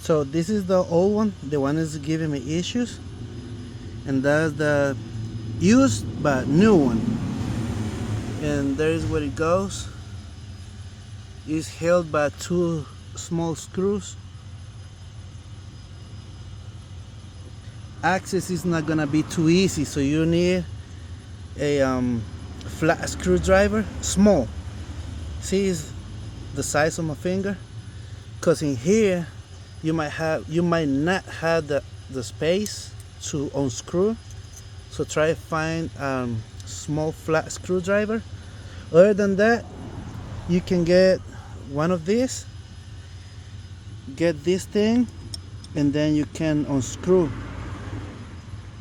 So this is the old one, the one is giving me issues, and that's the used but new one. And there is where it goes. It's held by two small screws. Access is not gonna be too easy, so you need a flat screwdriver, small. See, it's the size of my finger. Cause in here you might not have the space to unscrew. So try to find small flat screwdriver. Other than that, you can get one of these. Get this thing, and then you can unscrew